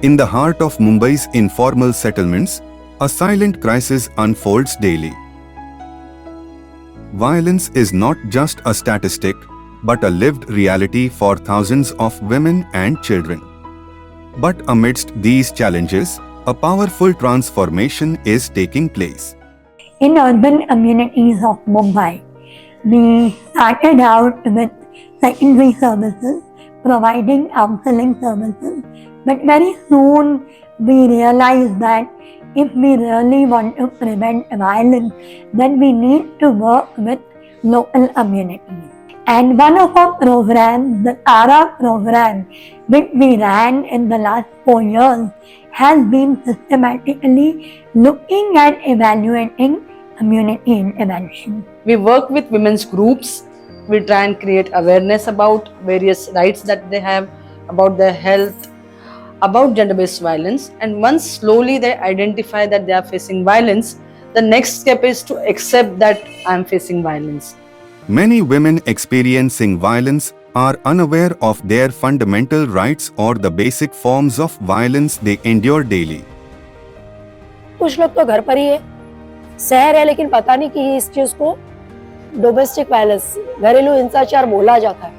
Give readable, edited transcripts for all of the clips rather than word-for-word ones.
In the heart of Mumbai's informal settlements, a silent crisis unfolds daily. Violence is not just a statistic, but a lived reality for thousands of women and children. But amidst these challenges, a powerful transformation is taking place. In urban communities of Mumbai, we started out with secondary services, providing counseling services, but very soon we realized that if we really want to prevent violence, then we need to work with local communities. And one of our programs, the TARA program, which we ran in the last 4 years, has been systematically looking at evaluating community intervention. We work with women's groups. We try and create awareness about various rights that they have, about their health, about gender-based violence. And once slowly they identify that they are facing violence, the next step is to accept that I am facing violence. Many women experiencing violence are unaware of their fundamental rights or the basic forms of violence they endure daily. कुछ लोग तो घर पर ही है, शहर है, लेकिन पता नहीं कि इस चीज को डोमेस्टिक वायलेंस, घरेलू हिंसाचार बोला जाता है।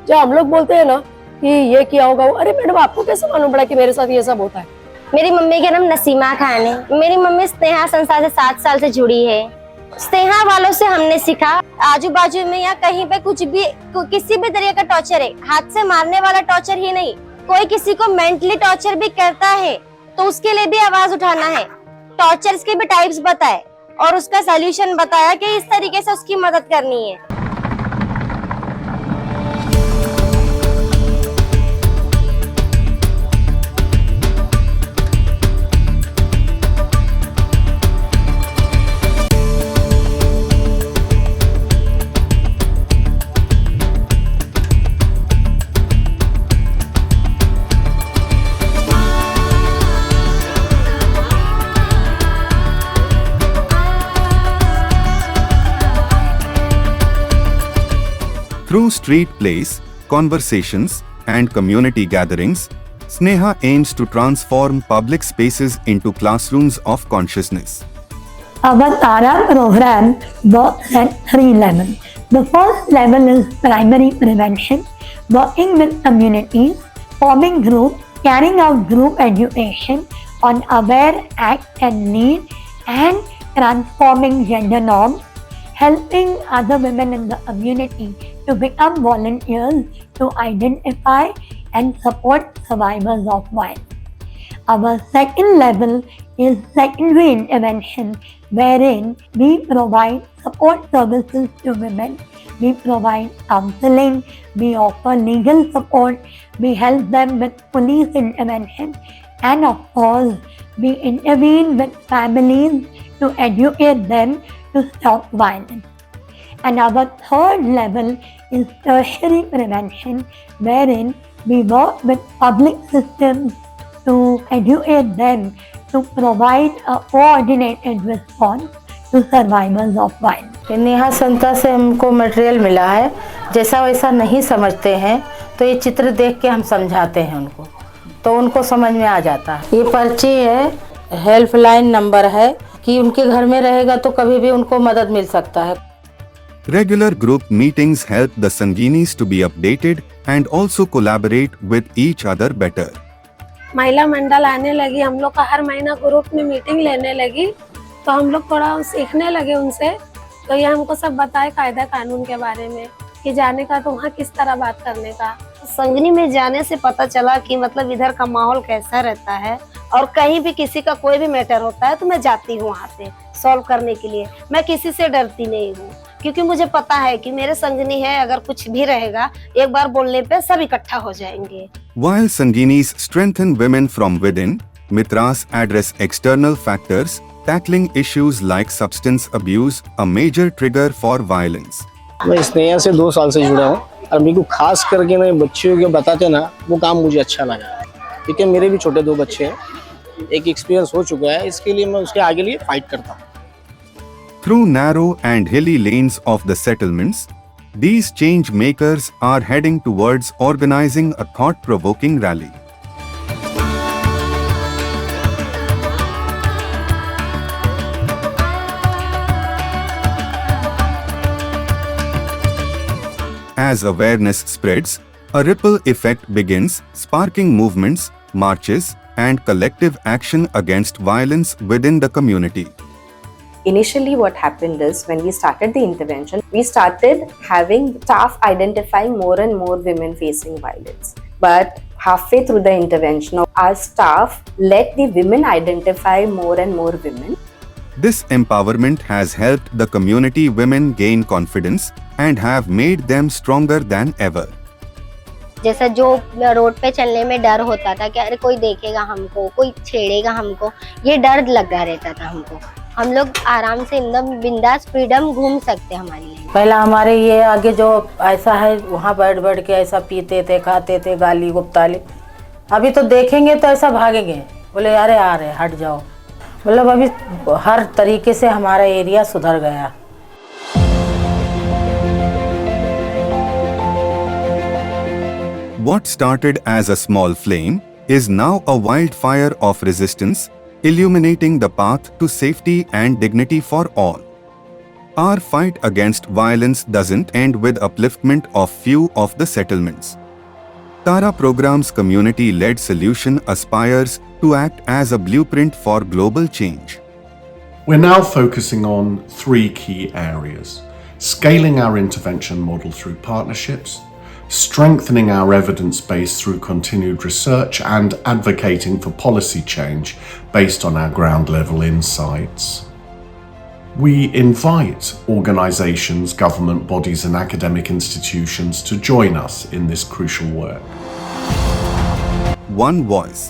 जब हम लोग बोलते हैं ना कि ये किया होगा, अरे मैडम आपको कैसे मालूम पड़ा कि मेरे साथ ये सब होता है? मेरी मम्मी का नाम नसीमा खान है। मेरी मम्मी स्नेहा संस्था से 7 साल से जुड़ी है। स्नेहा वालों से हमने सीखा, आजू बाजू में या कहीं पे कुछ भी किसी भी तरह का टॉर्चर है, हाथ से मारने वाला टॉर्चर ही नहीं, कोई किसी को मेंटली टॉर्चर भी करता है तो उसके लिए भी आवाज उठाना है। टॉर्चर्स के भी टाइप्स बताए और उसका सॉल्यूशन बताया कि इस तरीके से उसकी मदद करनी है। Through street plays, conversations, and community gatherings, Sneha aims to transform public spaces into classrooms of consciousness. Our TARA program works at 3 levels. The first level is primary prevention, working with communities, forming groups, carrying out group education on aware, act and need, and transforming gender norms, helping other women in the community to become volunteers to identify and support survivors of violence. Our second level is secondary intervention, wherein we provide support services to women. We provide counseling, we offer legal support, we help them with police intervention, and of course, we intervene with families to educate them to stop violence. And our third level is tertiary prevention, wherein we work with public systems to educate them to provide a coordinated response to survivors of violence. Neha संस्था से हमको material मिला है, जैसा वैसा नहीं समझते हैं तो ये चित्र देख के हम समझाते हैं उनको, तो उनको समझ में आ जाता है। ये पर्ची है, हेल्पलाइन नंबर है कि उनके घर में रहेगा तो कभी भी उनको मदद मिल सकता है। Regular group meetings help the Sanginis to be updated and also collaborate with each other better. महिला मंडल आने लगी, हम लोग का हर महीना ग्रुप में मीटिंग लेने लगी, तो हम लोग थोड़ा सीखने लगे उनसे। तो ये हमको सब बताए कायदा कानून के बारे में कि जाने का तो वहाँ किस तरह बात करने का। संगनी में जाने से पता चला कि मतलब इधर का माहौल कैसा रहता है, और कहीं भी किसी का कोई भी मैटर होता है तो मैं जाती हूँ वहाँ पे सॉल्व करने के लिए। मैं किसी से डरती नहीं हूँ, क्योंकि मुझे पता है कि मेरे संगनी है, अगर कुछ भी रहेगा एक बार बोलने पे सब इकट्ठा हो जाएंगे। While Sanginis strengthen women from within, Mitras address external factors, tackling issues like substance abuse, a major trigger for violence. मैं स्नेहा से 2 साल से जुड़ा हूँ और मेरे को खास करके ना बच्चियों के बताते ना वो काम मुझे अच्छा लगा, क्योंकि मेरे भी छोटे 2 बच्चे हैं, एक एक्सपीरियंस हो चुका है, इसके लिए मैं उसके आगे लिए फाइट करता हूँ। Through narrow and hilly lanes of the settlements, these change makers are heading towards organizing a thought-provoking rally. As awareness spreads, a ripple effect begins, sparking movements, marches, and collective action against violence within the community. Initially, what happened is when we started the intervention, we started having staff identifying more and more women facing violence. But halfway through the intervention, our staff let the women identify more and more women. This empowerment has helped the community women gain confidence and have made them stronger than ever. जैसा जो road पे चलने में डर होता था कि अरे कोई देखेगा हमको, कोई छेड़ेगा हमको, ये डर लगा रहता था हमको। हम लोग आराम से एकदम बिंदास फ्रीडम घूम सकते हमारी लाइन। पहला हमारे ये आगे जो ऐसा है वहाँ बैठ बैठ के ऐसा पीते थे, खाते थे, गाली गुप्ताली। अभी तो देखेंगे तो ऐसा भागेंगे, बोले अरे आ रहे हट जाओ। मतलब अभी हर तरीके से हमारा एरिया सुधर गया। What started as a small flame is now a wildfire of resistance, illuminating the path to safety and dignity for all. Our fight against violence doesn't end with upliftment of few of the settlements. Tara Program's community-led solution aspires to act as a blueprint for global change. We're now focusing on 3 key areas: scaling our intervention model through partnerships, strengthening our evidence base through continued research, and advocating for policy change based on our ground level insights. We invite organisations, government bodies and academic institutions to join us in this crucial work. One voice,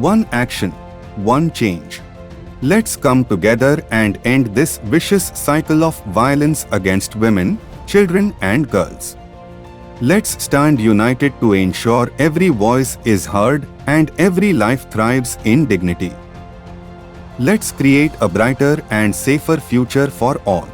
one action, one change. Let's come together and end this vicious cycle of violence against women, children and girls. Let's stand united to ensure every voice is heard and every life thrives in dignity. Let's create a brighter and safer future for all.